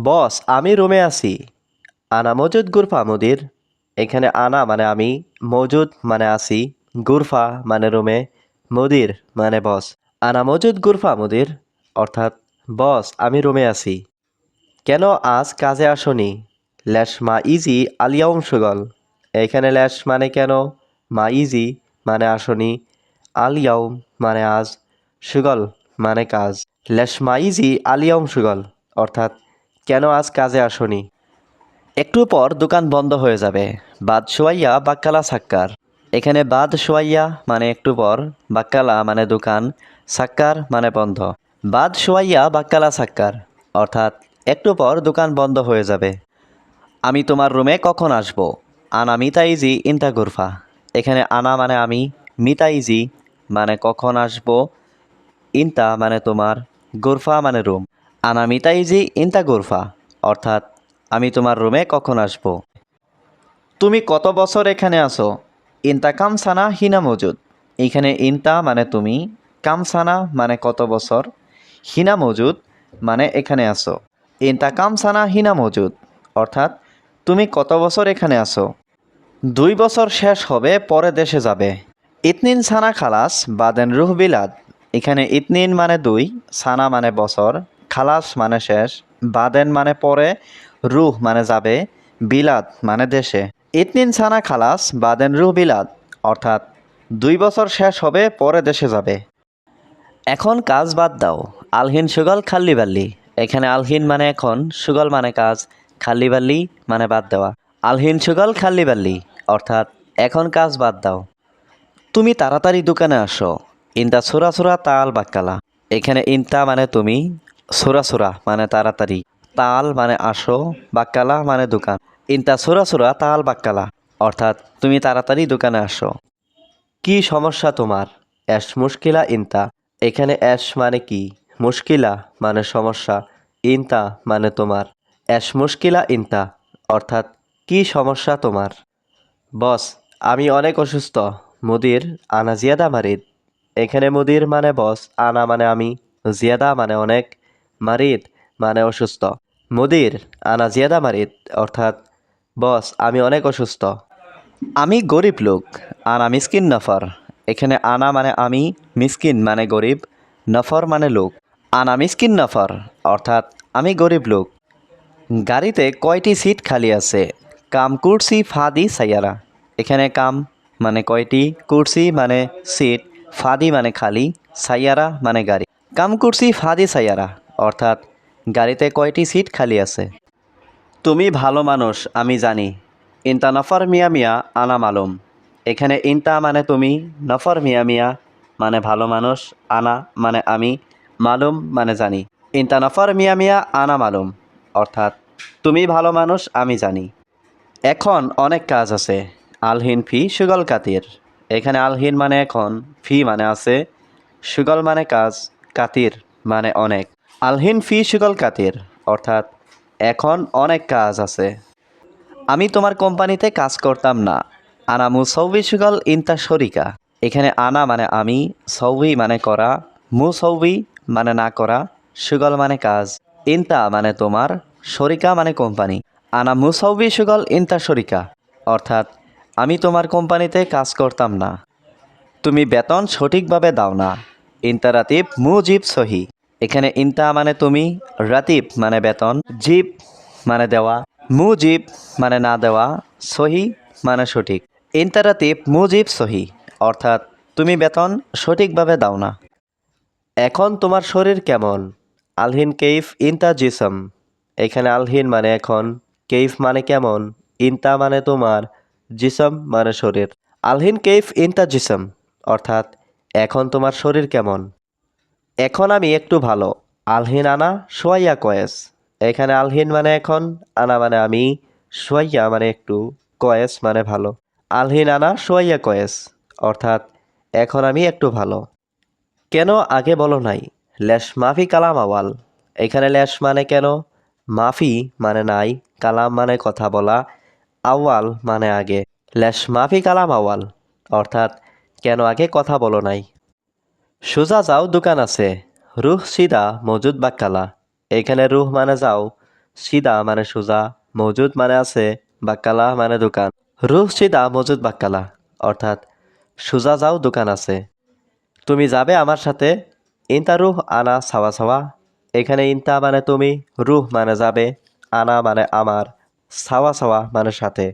বস আমি রুমে আছি। আনা মজুদ গুরফা মুদির। এখানে আনা মানে আমি, মজুদ মানে আছি, গুরফা মানে রুমে, মুদির মানে বস। আনা মজুদ গুরফা মুদির অর্থাৎ বস আমি রুমে আছি। কেন আজ কাজে আসনি? ল্যাশ মা ইজি আলিয়াউম সুগল। এখানে ল্যাশ মানে কেন, মা ইজি মানে আসনি, আলিয়াউম মানে আজ, সুগল মানে কাজ। ল্যাশ মা ইজি আলিয়াউম সুগল অর্থাৎ কেন আজ কাজে আসনি? একটু পর দোকান বন্ধ হয়ে যাবে। বাদ শোয়াইয়া বাক্কালা সাক্কার। এখানে বাদ শোয়াইয়া মানে একটু পর, বাক্কালা মানে দোকান, সাক্কার মানে বন্ধ। বাদ শোয়াইয়া বাক্কালা সাক্কার অর্থাৎ একটু পর দোকান বন্ধ হয়ে যাবে। আমি তোমার রুমে কখন আসব? আনা মিতাইজি ইন্তা গুরফা। এখানে আনা মানে আমি, মিতাইজি মানে কখন আসব, ইন্তা মানে তোমার, গুরফা মানে রুম। আনা মিতাইজি ইন্তা গুরফা অর্থাৎ আমি তোমার রুমে কখন আসব। তুমি কত বছর এখানে আসো? ইন্তা কামসানা হিনা মজুদ। এখানে ইন্তা মানে তুমি, কামসানা মানে কত বছর, হিনা মজুদ মানে এখানে আসো। ইন্তা কামসানা হিনা মজুদ অর্থাৎ তুমি কত বছর এখানে আসো। 2 বছর শেষ হবে পরে দেশে যাবে। ইতনিন সানা খালাস বাদেন রুহ বিলাদ। এখানে ইতনিন মানে 2, সানা মানে বছর, খালাস মানে শেষ, বাদেন মানে পরে, রুহ মানে যাবে, বিলাদ মানে দেশে। ইতনিন সানা খালাস বাদেন রুহ বিলাদ অর্থাৎ 2 বছর শেষ হবে পরে দেশে যাবে। এখন কাজ বাদ দাও। আলহিন সুগল খাল্লি বাল্লি। এখানে আলহিন মানে এখন, সুগল মানে কাজ, খাল্লি বাল্লি মানে বাদ দেওয়া। আলহিন সুগল খাল্লি বাল্লি অর্থাৎ এখন কাজ বাদ দাও। তুমি তাড়াতাড়ি দোকানে আসো। ইন্তা সুরা সুরা তাল বাক্কালা। এখানে ইন্তা মানে তুমি, সুরা সুরা মানে তাড়াতাড়ি, তাল মানে আসো, বাক্কালা মানে দোকান। ইন্তা সুরা সুরা তাল বাক্কালা অর্থাৎ তুমি তাড়াতাড়ি দোকানে আসো। কি সমস্যা তোমার? অ্যাশ মুশকিলা ইন্তা। এখানে অ্যাশ মানে কি, মুশকিলা মানে সমস্যা, ইন্তা মানে তোমার। অ্যাশ মুশকিলা ইন্তা অর্থাৎ কি সমস্যা তোমার? বস আমি অনেক অসুস্থ। মুদির আনা জিয়াদা মারিদ। এখানে মুদির মানে বস, আনা মানে আমি, জিয়াদা মানে অনেক, মারিদ মানে অসুস্থ। মুদির আনা জিয়াদা মারিদ অর্থাৎ বস আমি অনেক অসুস্থ। আমি গরিব লোক। আনা মিসকিন নফর। এখানে আনা মানে আমি, মিসকিন মানে গরিব, নফর মানে লোক। আনা মিসকিন নফর অর্থাৎ আমি গরিব লোক। গাড়িতে কয়টি সিট খালি আছে? কাম কুরসি ফাদি সাইয়ারা। এখানে কাম মানে কয়টি, কুরসি মানে সিট, ফাদি মানে খালি, সাইয়ারা মানে গাড়ি। কাম কুরসি ফাদি সাইয়ারা অর্থাৎ গাড়িতে কয়টি সিট খালি আছে। তুমি ভালো মানুষ আমি জানি। ইন্তা নফর মিয়া মিয়া আনা মালুম। এখানে ইন্তা মানে তুমি, নফর মিয়া মিয়া মানে ভালো মানুষ, আনা মানে আমি, মালুম মানে জানি। ইন্তা নফর মিয়া মিয়া আনা মালুম অর্থাৎ তুমি ভালো মানুষ আমি জানি। এখন অনেক কাজ আছে। আলহিন ফি সুগল কাতির। এখানে আলহিন মানে এখন, ফি মানে আছে, সুগল মানে কাজ, কাতির মানে অনেক। আলহিন ফি সুগল কাতির অর্থাৎ এখন অনেক কাজ আছে। আমি তোমার কোম্পানিতে কাজ করতাম না। আনা মুসৌবি সুগল ইন্তা শরিকা। এখানে আনা মানে আমি, সৌবি মানে করা, মুসৌবি মানে না করা, সুগল মানে কাজ, ইন্তা মানে তোমার, শরিকা মানে কোম্পানি। আনা মুসৌবি সুগল ইন্তা শরিকা অর্থাৎ আমি তোমার কোম্পানিতে কাজ করতাম না। তুমি বেতন সঠিকভাবে দাও না। ইন্তা রাতিব মুজিব সহি। এখানে ইন্তা মানে তুমি, রাতিব মানে বেতন, জিব মানে দেওয়া, মুজিব মানে না দেওয়া, সহি মানে সঠিক। ইন্তা রাতিব মুজিব সহি অর্থাৎ তুমি বেতন সঠিকভাবে দাও না। এখন তোমার শরীর কেমন? আলহিন কেইফ ইন্তা জিসম। এখানে আলহিন মানে এখন, কেইফ মানে কেমন, ইন্তা মানে তোমার, জিসম মানে শরীর। আলহিন কেইফ ইন্তা জিসম অর্থাৎ এখন তোমার শরীর কেমন? এখন আমি একটু ভালো। আলহিন আনা সোয়াইয়া কয়েস। এখানে আলহিন মানে এখন, আনা মানে আমি, সোয়াইয়া মানে একটু, কয়েস মানে ভালো। আলহিন আনা সোয়াইয়া কয়েস অর্থাৎ এখন আমি একটু ভালো। কেন আগে বলো নাই? ল্যাশ মাফি কালাম আওয়াল। এখানে ল্যাশ মানে কেন, মাফি মানে নাই, কালাম মানে কথা বলা, আওয়াল মানে আগে। ল্যাশ মাফি কালাম আওয়াল অর্থাৎ কেন আগে কথা বলো নাই। সোজা যাও দোকান আছে। রুহ সিদা মজুদ বাক্কালা। এখানে রুহ মানে যাও, সিদা মানে সোজা, মজুদ মানে আছে, বাক্কালা মানে দোকান। রুহ সিদা মজুদ বাক্কালা, অর্থাৎ সোজা যাও দোকান আছে। তুমি যাবে আমার সাথে, ইনতা রুহ আনা সাওয়া সাওয়া। এখানে ইনতা মানে তুমি, রুহ মানে যাবে, আনা মানে আমার, সাওয়া সাওয়া মানে সাথে।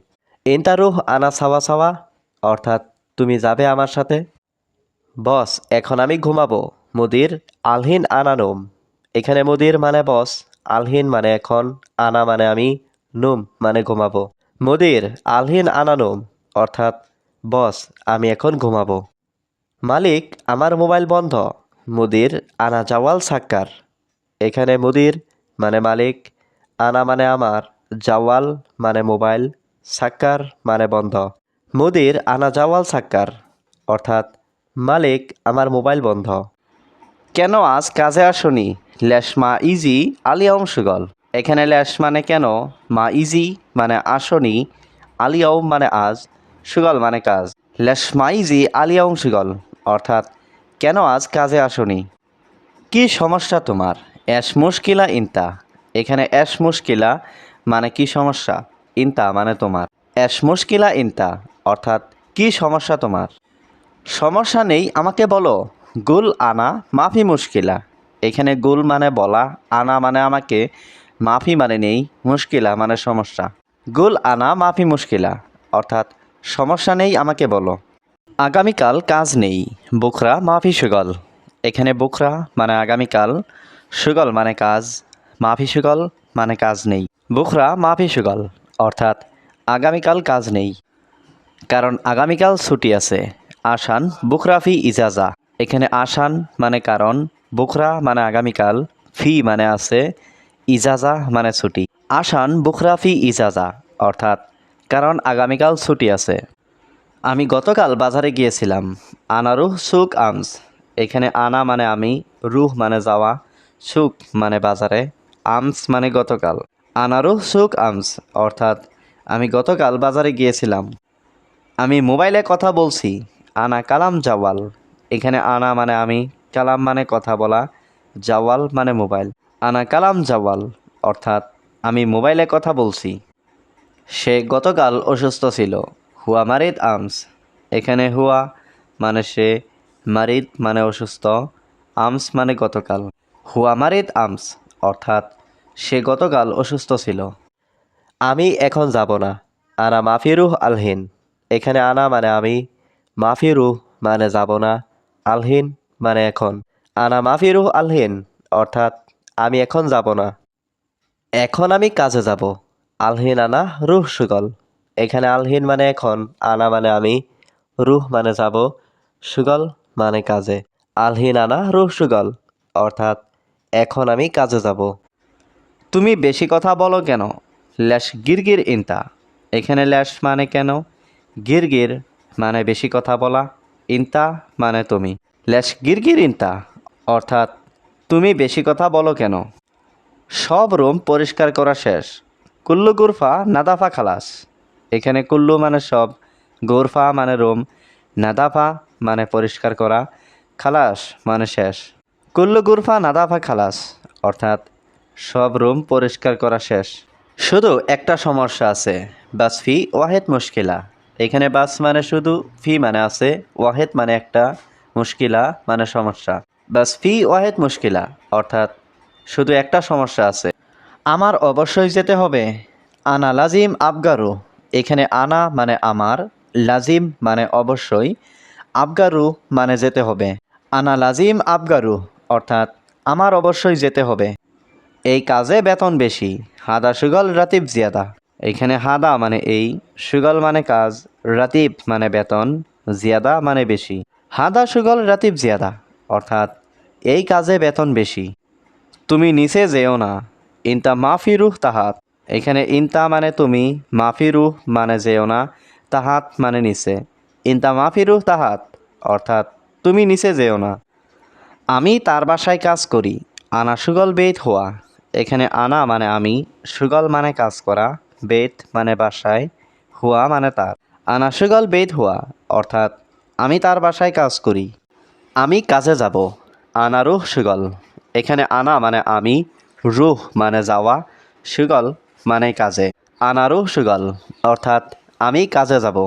ইনতা রুহ আনা সাওয়া সাওয়া, অর্থাৎ তুমি যাবে আমার সাথে। বস এখন আমি ঘুমাবো, মুদির আলহিন আনা নোম। এখানে মুদির মানে বস, আলহিন মানে এখন, আনা মানে আমি, নুম মানে ঘুমাবো। মুদির আলহিন আনা নোম, অর্থাৎ বস আমি এখন ঘুমাবো। মালিক আমার মোবাইল বন্ধ, মুদির আনা জাওয়াল সাক্কার। এখানে মুদির মানে মালিক, আনা মানে আমার, জাওয়াল মানে মোবাইল, সাক্কার মানে বন্ধ। মুদির আনা জাওয়াল সাক্কার, অর্থাৎ মালিক আমার মোবাইল বন্ধ। কেন আজ কাজে আসনি, লেশ মা ইজি আলিয়াউম সুগল। এখানে লেশ মানে কেন, মা ইজি মানে আসনি, আলিয়াউম মানে আজ, সুগল মানে কাজ। লেশ মা ইজি আলিয়াউম সুগল, অর্থাৎ কেন আজ কাজে আসনি। কি সমস্যা তোমার, এস মুশকিলা ইনতা। এখানে এস মুশকিলা মানে কি সমস্যা, ইনতা মানে তোমার। এস মুশকিলা ইনতা, অর্থাৎ কি সমস্যা তোমার। সমস্যা নেই আমাকে বলো, গুল আনা মাফি মুশকিলা। এখানে গুল মানে বলা, আনা মানে আমাকে, মাফি মানে নেই, মুশকিলা মানে সমস্যা। গুল আনা মাফি মুশকিলা, অর্থাৎ সমস্যা নেই আমাকে বলো। আগামীকাল কাজ নেই, বুখরা মাফি সুগল। এখানে বুখরা মানে আগামীকাল, সুগল মানে কাজ, মাফি সুগল মানে কাজ নেই। বুখরা মাফি সুগল, অর্থাৎ আগামীকাল কাজ নেই, কারণ আগামীকাল ছুটি আছে। আসান বুখরাফি ইজাজা। এখানে আসান মানে কারণ, বুখরা মানে আগামীকাল, ফি মানে আছে, ইজাজা মানে ছুটি। আসান বুখরাফি ইজাজা, অর্থাৎ কারণ আগামীকাল ছুটি আছে। আমি গতকাল বাজারে গিয়েছিলাম, আনা রুহ সুক আমস। এখানে আনা মানে আমি, রুহ মানে যাওয়া, সুক মানে বাজারে, আমস মানে গতকাল। আনা রুহ সুক আমস, অর্থাৎ আমি গতকাল বাজারে গিয়েছিলাম। আমি মোবাইলে কথা বলছি, আনা কালাম জাওয়াল। এখানে আনা মানে আমি, কালাম মানে কথা বলা, জাওয়াল মানে মোবাইল। আনা কালাম জাওয়াল, অর্থাৎ আমি মোবাইলে কথা বলছি। সে গতকাল অসুস্থ ছিল, হুয়া মারিদ আমস। এখানে হুয়া মানে সে, মারিদ মানে অসুস্থ, আমস মানে গতকাল। হুয়া মারিদ আমস, অর্থাৎ সে গতকাল অসুস্থ ছিল। আমি এখন যাব না, আনা মাফিরুহ আলহিন। এখানে আনা মানে আমি, মাফিরুহ মানে যাব না, আলহিন মানে এখন। আনা মাফিরুহ আলহিন, অর্থাৎ আমি এখন যাব না। এখন আমি কাজে যাব, আলহিন আনা রুহ সুগল। এখানে আলহিন মানে এখন, আনা মানে আমি, রুহ মানে যাব, সুগল মানে কাজে। আলহিন আনা রুহ সুগল, অর্থাৎ এখন আমি কাজে যাব। তুমি বেশি কথা বলো কেন, ল্যাশ গিরগির ইনতা। এখানে ল্যাশ মানে কেন, গিরগির মানে বেশি কথা বলা, ইনতা মানে তুমি। ল্যাশ গিরগির ইনতা, অর্থাৎ তুমি বেশি কথা বলো কেন। সব রুম পরিষ্কার করা শেষ, কুল্লু গুরফা নাদাফা খালাস। এখানে কুল্লু মানে সব, গুরফা মানে রুম, নাদাফা মানে পরিষ্কার করা, খালাস মানে শেষ। কুল্লু গুরফা নাদাফা খালাস, অর্থাৎ সব রুম পরিষ্কার করা শেষ। শুধু একটা সমস্যা আছে, বাস ফি ওয়াহেদ মুশকিলা। এখানে বাস মানে শুধু, ফি মানে আছে, ওয়াহেদ মানে একটা, মুশকিলা মানে সমস্যা। বাস ফি ওয়াহেদ মুশকিলা, অর্থাৎ শুধু একটা সমস্যা আছে। আমার অবশ্যই যেতে হবে, আনা লাজিম আবগারু। এখানে আনা মানে আমার, লাজিম মানে অবশ্যই, আবগারু মানে যেতে হবে। আনা লাজিম আবগারু, অর্থাৎ আমার অবশ্যই যেতে হবে। এই কাজে বেতন বেশি, হাদা সুগল রাতিব জিয়াদা। এখানে হাদা মানে এই, সুগল মানে কাজ, রাতিব মানে বেতন, জিয়াদা মানে বেশি। হাদা সুগল রাতিব জিয়াদা, অর্থাৎ এই কাজে বেতন বেশি। তুমি নিচে যেও না, ইনতা মাফি রুহ তাহাত। এখানে ইনতা মানে তুমি, মাফি রুহ মানে যেও না, তাহাত মানে নিচে। ইনতা মাফি রুহ তাহাত, অর্থাৎ তুমি নিচে যেও না। আমি তার বাসায় কাজ করি, আনা সুগল বেত হওয়া। এখানে আনা মানে আমি, সুগল মানে কাজ করা, বেত মানে বাসায়, হুয়া মানে তার। আনা সুগল বেত হুয়া, অর্থাৎ আমি তার বাসায় কাজ করি। আমি কাজে যাব, আনা রুহ সুগল। এখানে আনা মানে আমি, রুহ মানে যাওয়া, সুগল মানে কাজে। আনা রুহ সুগল অর্থাৎ আমি কাজে যাব।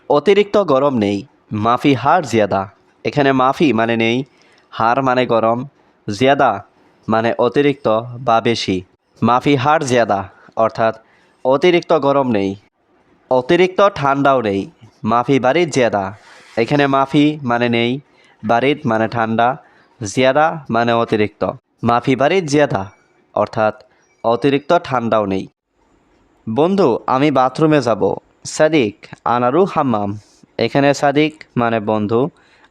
অতিরিক্ত গরম নেই, মাফি হার জিয়াদা। এখানে মাফি মানে নেই, হার মানে গরম, জিয়াদা মানে অতিরিক্ত বা বেশি। মাফি হার জিয়াদা অর্থাৎ অতিরিক্ত গরম নেই, অতিরিক্ত ঠান্ডাও নেই। মাফি বারিদ জিয়াদা। এখানে মাফি মানে নেই, বারিদ মানে ঠান্ডা, জিয়াদা মানে অতিরিক্ত। মাফি বারিদ জিয়াদা অর্থাৎ অতিরিক্ত ঠান্ডাও নেই। বন্ধু আমি বাথরুমে যাব। সাদিক আনারু হাম্মাম। এখানে সাদিক মানে বন্ধু,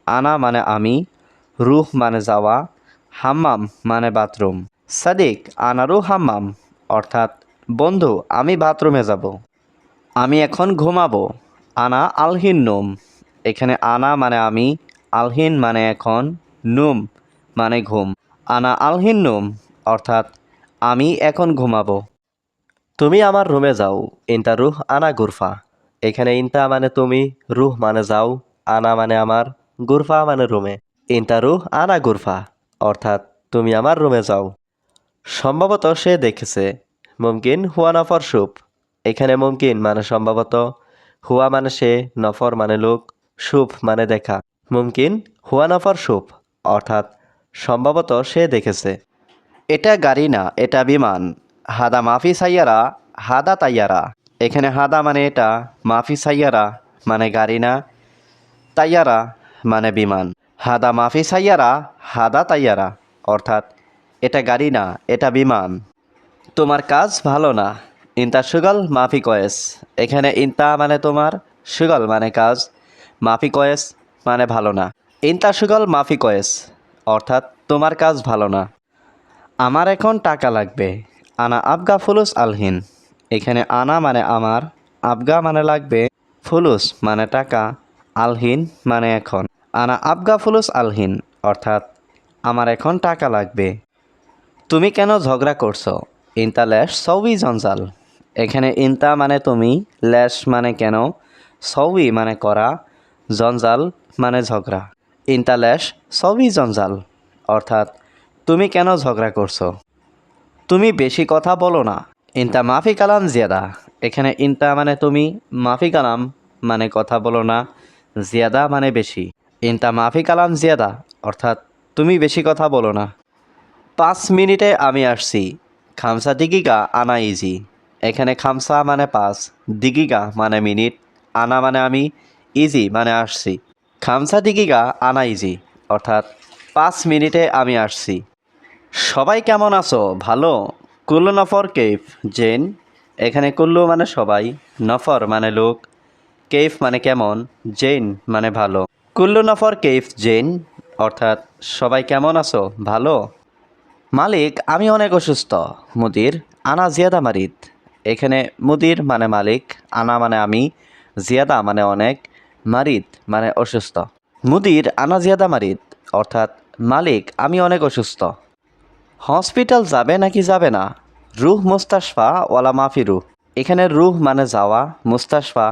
আনা মানে আমি, রুহ মানে যাওয়া, হাম্মাম মানে বাথরুম। সাদিক আনারু হাম্মাম অর্থাৎ বন্ধু আমি বাথরুমে যাব। আমি এখন ঘুমাবো। আনা আলহিন নুম। এখানে আনা মানে আমি, আলহিন মানে এখন, নুম মানে ঘুম। আনা আলহিন নুম অর্থাৎ আমি এখন ঘুমাবো। তুমি আমার রুমে যাও। ইনতা রুহ আনা গুরফা। এখানে ইনতা মানে তুমি, রুহ মানে যাও, আনা মানে আমার, গুরফা মানে রুমে। ইনতা রুহ আনা গুরফা অর্থাৎ তুমি আমার রুমে যাও। সম্ভবত সে দেখেছে। মুমকিন হুয়া নফর সুপ। এখানে মুমকিন মানে সম্ভবত, হুয়া মানে সে, নফর মানে লোক, সুপ মানে দেখা। মুমকিন হুয়া নফর সুপ অর্থাৎ সম্ভবত সে দেখেছে। এটা গাড়ি না, এটা বিমান। হাদা মাফি সাইয়ারা, হাদা তাইয়ারা। এখানে হাদা মানে এটা, মাফি সাইয়ারা মানে গাড়ি না, তাইয়ারা মানে বিমান। হাদা মাফি সাইয়ারা, হাদা তাইয়ারা অর্থাৎ এটা গাড়ি না, এটা বিমান। তোমার কাজ ভালো না। ইনতা সুগল মাফি কয়েস। এখানে ইনতা মানে তোমার, সুগল মানে কাজ, মাফি কয়েস মানে ভালো না। ইনতা সুগল মাফি কয়েস অর্থাৎ তোমার কাজ ভালো না। আমার এখন টাকা লাগবে। আনা আবগা ফুলুস আলহিন। এখানে আনা মানে আমার, আবগা মানে লাগবে, ফুলুস মানে টাকা, আলহিন মানে এখন। আনা আবগা ফুলুস আলহিন অর্থাৎ আমার এখন টাকা লাগবে। তুমি কেন ঝগড়া করছো? ইনতা ল্যাশ সউই জঞ্জাল। এখানে ইনতা মানে তুমি, ল্যাশ মানে কেন, সউই মানে করা, জঞ্জাল মানে ঝগড়া। ইনতা ল্যাশ সউই জঞ্জাল অর্থাৎ তুমি কেন ঝগড়া করছো? তুমি বেশি কথা বলো না। ইনতা মাফি কালাম জিয়াদা। এখানে ইনতা মানে তুমি, মাফি কালাম মানে কথা বলো না, জিয়াদা মানে বেশি। ইনতা মাফি কালাম জিয়াদা অর্থাৎ তুমি বেশি কথা বলো না। 5 মিনিটে আমি আসছি। খামসা দিগিগা আনা ইজি। এখানে খামসা মানে 5, দিগিগা মানে মিনিট, আনা মানে আমি, ইজি মানে আসছি। খামসা দিগিগা আনা ইজি অর্থাৎ 5 মিনিটে আমি আসছি। সবাই কেমন আছো? ভালো। কুল্লু নফর কেফ জেন। এখানে কুল্লু মানে সবাই, নফর মানে লোক, কেফ মানে কেমন, জেন মানে ভালো। কুল্লু নফর কেফ জেন অর্থাৎ সবাই কেমন আছো? ভালো। মালিক আমি অনেক অসুস্থ। মুদির আনা জিয়াদা মারিদ। এখানে মুদির মানে মালিক, আনা মানে আমি, জিয়াদা মানে অনেক, মারিদ মানে অসুস্থ। মুদির আনা জিয়াদা মারিদ অর্থাৎ মালিক আমি অনেক অসুস্থ। হসপিটাল যাবে নাকি যাবে না? রুহ মুস্তাশফা ওয়ালা মাফি রুহ। এখানে রুহ মানে যাওয়া, মুস্তাশফা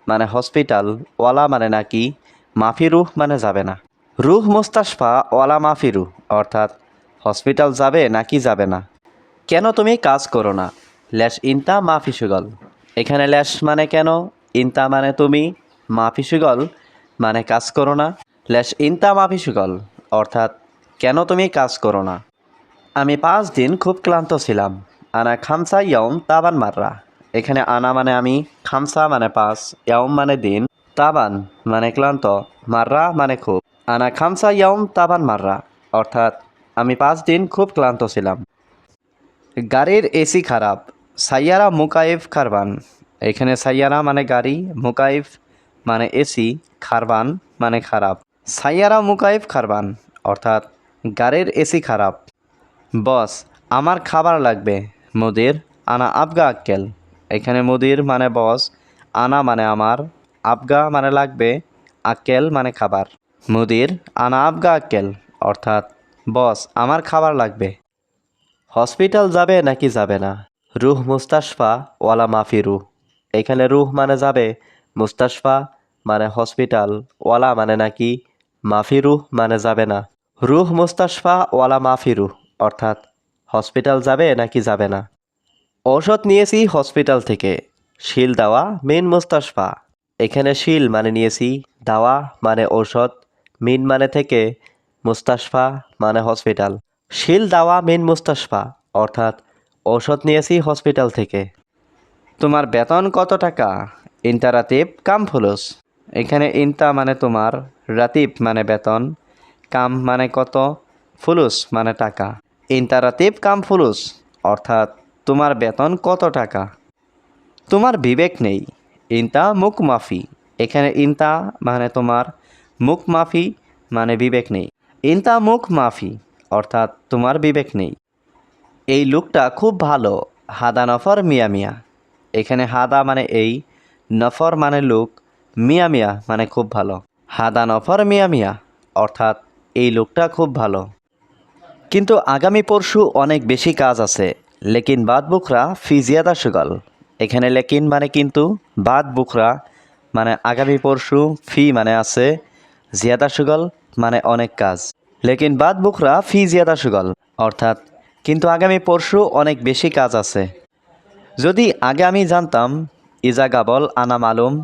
মানে হসপিটাল, ওয়ালা মানে নাকি, মাফি রুহ মানে যাবে না। রুহ মুস্তাশফা ওয়ালা মাফি রুহ অর্থাৎ হসপিটাল যাবে নাকি যাবে না। কেন তুমি কাজ করো না? ল্যাশ ইনতা মাফি সুগল। এখানে ল্যাশ মানে কেন, ইনতা মানে তুমি, মাফি সুগল মানে কাজ করো না। ল্যাশ ইনতা মাফি সুগল অর্থাৎ কেন তুমি কাজ করো না। আমি 5 দিন খুব ক্লান্ত ছিলাম। আনা খামসা ইয়ম তাবান মাররা। এখানে আনা মানে আমি, খামসা মানে 5, ইয়ম মানে দিন, তাবান মানে ক্লান্ত, মাররা মানে খুব। আনা খামসা ইয়ম তাবান মাররা অর্থাৎ আমি 5 দিন খুব ক্লান্ত ছিলাম। গাড়ির এসি খারাপ। সাইয়ারা মুকাইফ খারবান। এখানে সাইয়ারা মানে গাড়ি, মুকাইফ মানে এসি, খারবান মানে খারাপ। সাইয়ারা মুকাইফ খারবান অর্থাৎ গাড়ির এসি খারাপ। বস আমার খাবার লাগবে। মুদির আনা আবগা আক্কেল। এখানে মুদির মানে বস, আনা মানে আমার, আবগা মানে লাগবে, আক্কেল মানে খাবার। মুদির আনা আবগা আক্কেল অর্থাৎ বস আমার খাবার লাগবে। হসপিটাল যাবে নাকি যাবে না? রুহ মুস্তাশফা ওয়ালা মাফি রুহ। এখানে রুহ মানে যাবে, মুস্তাশফা মানে হসপিটাল, ওয়ালা মানে নাকি, মাফি রুহ মানে যাবে না। রুহ মুস্তাশফা ওয়ালা মাফি রুহ অর্থাৎ হসপিটাল যাবে নাকি যাবে না। ঔষধ নিয়েছি হসপিটাল থেকে। শিল দাওয়া মেন মুস্তাশফা। এখানে শিল মানে নিয়েছি, দাওয়া মানে ঔষধ, মিন মানে থেকে, মুস্তাশফা মানে হসপিটাল। শিল দাওয়া মেন মুস্তাশফা অর্থাৎ ঔষধ নিয়েছি হসপিটাল থেকে। তোমার বেতন কত টাকা? ইন্টা রাতিব কাম ফুলুস। এখানে ইন্টা মানে তোমার, রাতিব মানে বেতন, কাম মানে কত, ফুলুস মানে টাকা। ইন্টা রাতিব কাম ফুলুস অর্থাৎ তোমার বেতন কত টাকা। তোমার বিবেক নেই। ইন্তা মুখ মাফি। এখানে ইন্তা মানে তোমার, মুখ মাফি মানে বিবেক নেই। ইন্তা মুখ মাফি অর্থাৎ তোমার বিবেক নেই। এই লোকটা খুব ভালো। হাদা নফর মিয়া মিয়া। এখানে হাদা মানে এই, নফর মানে লোক, মিয়া মিয়া মানে খুব ভালো। হাদা নফর মিয়া মিয়া অর্থাৎ এই লোকটা খুব ভালো। কিন্তু আগামী পরশু অনেক বেশি কাজ আছে। লেকিন বাদ বুখরা ফি জিয়াদা সুগল। এখানে লেকিন মানে কিন্তু, বাদ বুখরা মানে আগামী পরশু, ফি মানে আছে, জিয়াদা সুগল মানে অনেক কাজ। লেকিন বাদ বুখরা ফি জিয়াদা সুগল অর্থাৎ কিন্তু আগামী পরশু অনেক বেশি কাজ আছে। যদি আগে আমি জানতাম, ইজা গাবল আনা মালুম।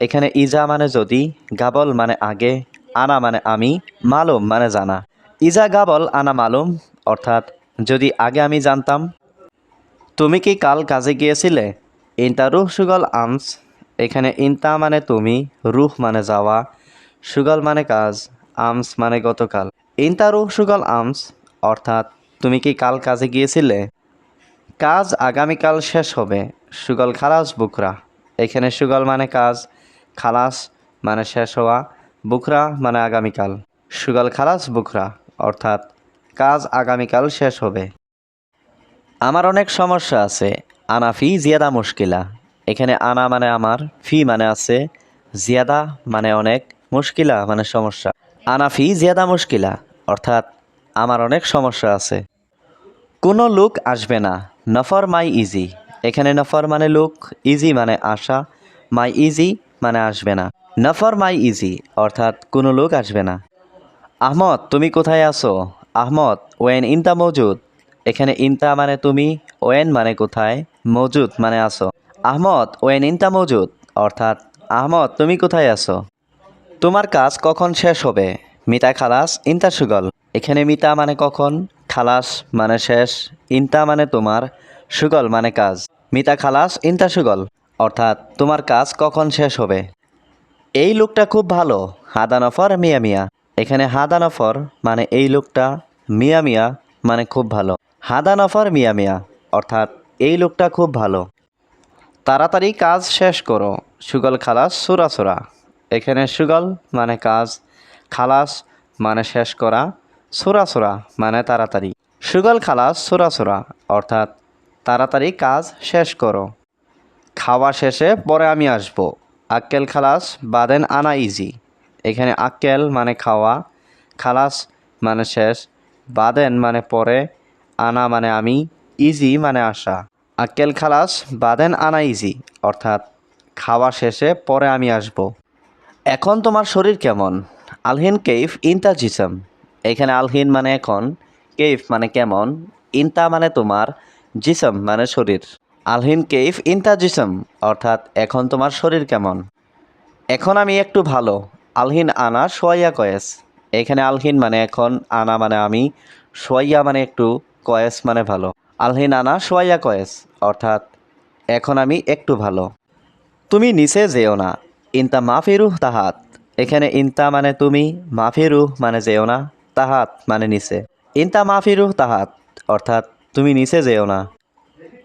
এখানে ইজা মানে যদি, গাবল মানে আগে, আনা মানে আমি, মালুম মানে জানা। ইজা গাবল আনা মালুম অর্থাৎ যদি আগে আমি জানতাম। তুমি কি কাল কাজে গিয়েছিলে? ইন্তা রুহ সুগল আমস। এখানে ইন্তা মানে তুমি, রুহ মানে যাওয়া, সুগল মানে কাজ, আমস মানে গতকাল। ইন্তা রুহ সুগল আমস অর্থাৎ তুমি কি কাল কাজে গিয়েছিলে? কাজ আগামীকাল শেষ হবে। সুগল খালাস বুকরা। এখানে সুগল মানে কাজ, খালাস মানে শেষ হওয়া, বুকরা মানে আগামীকাল। সুগল খালাস বুকরা অর্থাৎ কাজ আগামীকাল শেষ হবে। আমার অনেক সমস্যা আছে। আনা ফি জিয়াদা মুশকিলা। এখানে আনা মানে আমার, ফি মানে আছে, জিয়াদা মানে অনেক, মুশকিলা মানে সমস্যা। আনা ফি জিয়াদা মুশকিলা অর্থাৎ আমার অনেক সমস্যা আছে। কোনো লোক আসবে না। নফর মাই ইজি। এখানে নফর মানে লোক, ইজি মানে আশা, মাই ইজি মানে আসবে না। নফর মাই ইজি অর্থাৎ কোনো লোক আসবে না। আহমদ তুমি কোথায় আছো? আহমদ ওয়েন ইনতা মজুদ। এখানে ইনতা মানে তুমি, ওয়েন মানে কোথায়, মজুদ মানে আসো। আহমদ ওয়েন ইনতা মজুদ অর্থাৎ আহমদ তুমি কোথায় আছো? তোমার কাজ কখন শেষ হবে? মিতা খালাস ইনতা সুগল। এখানে মিতা মানে কখন, খালাস মানে শেষ, ইনতা মানে তোমার, সুগল মানে কাজ। মিতা খালাস ইনতা সুগল অর্থাৎ তোমার কাজ কখন শেষ হবে। এই লোকটা খুব ভালো। হাদা নফর মিয়া মিয়া। এখানে হাদা নফর মানে এই লোকটা, মিয়া মিয়া মানে খুব ভালো। হাদা নফর মিয়া মিয়া অর্থাৎ এই লোকটা খুব ভালো। তাড়াতাড়ি কাজ শেষ করো। সুগল খালাস সুরা সুরা। এখানে সুগল মানে কাজ, খালাস মানে শেষ করা, সুরা সুরা মানে তাড়াতাড়ি। সুগল খালাস সুরা সুরা অর্থাৎ তাড়াতাড়ি কাজ শেষ করো। খাওয়া শেষে পরে আমি আসব। আক্কেল খালাস বাদেন আনা ইজি। এখানে আক্কেল মানে খাওয়া, খালাস মানে শেষ, বাদেন মানে পরে, আনা মানে আমি, ইজি মানে আসা। আক্কেল খালাস বাদেন আনা ইজি অর্থাৎ খাওয়া শেষে পরে আমি আসব। এখন তোমার শরীর কেমন? আলহিন কেইফ ইনতা জিসম। এখানে আলহিন মানে এখন, কেইফ মানে কেমন, ইনতা মানে তোমার, জিসম মানে শরীর। আলহিন কেইফ ইনতা জিসম অর্থাৎ এখন তোমার শরীর কেমন? এখন আমি একটু ভালো। আলহিন আনা সোয়া কয়েস। এখানে আলহিন মানে এখন, আনা মানে আমি, সোয়া মানে একটু, কয়েস মানে ভালো। আলহিন আনা সোয়া কয়েস অর্থাৎ এখন আমি একটু ভালো। তুমি নিচে যেও না। ইনতা মাফিরুহ তাহাত। এখানে ইনতা মানে তুমি, মাফিরুহ মানে যেও না, তাহাত মানে নিচে। ইনতা মাফিরুহ তাহাত অর্থাৎ তুমি নিচে যেও না।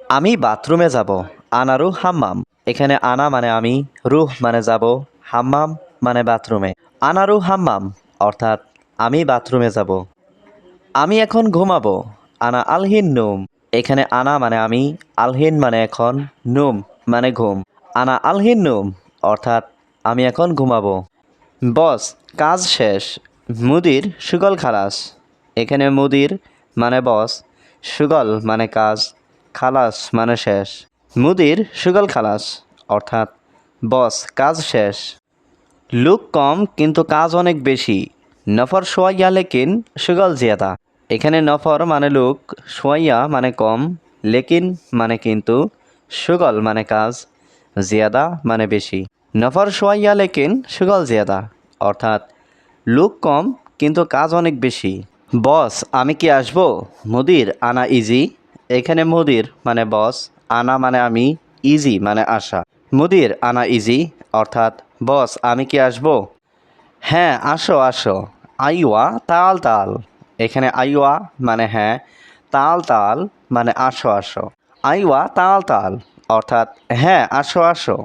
আমি বাথরুমে যাব। আনারু হাম্মাম। এখানে আনা মানে আমি, রুহ মানে যাব, হাম্মাম মানে বাথরুমে। আনারু হাম্মাম অর্থাৎ আমি বাথরুমে যাব। আমি এখন ঘুমাবো। আনা আলহিন নুম। এখানে আনা মানে আমি, আলহিন মানে এখন, নুম মানে ঘুম। আনা আলহিন নুম অর্থাৎ আমি এখন ঘুমাবো। বস কাজ শেষ। মুদির সুগল খালাস। এখানে মুদির মানে বস, সুগল মানে কাজ, খালাস মানে শেষ। মুদির সুগল খালাস অর্থাৎ বস কাজ শেষ। লোক কম কিন্তু কাজ অনেক বেশি। নফর সোয়াইয়া লেকিন সুগল জিয়াদা। এখানে নফর মানে লোক, সোয়াইয়া মানে কম, লেকিন মানে কিন্তু, শুগল মানে কাজ, জিয়াদা মানে বেশি। নফর সোয়াইয়া লেকিন শুগল জিয়াদা, অর্থাৎ লোক কম কিন্তু কাজ অনেক বেশি। বস আমি কি আসবো? মুদির আনা ইজি। এখানে মুদির মানে বস, আনা মানে আমি, ইজি মানে আসা। মুদির আনা ইজি, অর্থাৎ বস আমি কি আসবো? হ্যাঁ আসো আসো। আইওয়া তাল তাল। এখানে আইওয়া মানে হ্যাঁ, তাল তাল মানে আসো আসো। আইওয়া তাল তাল, অর্থাৎ হ্যাঁ আসো আসো।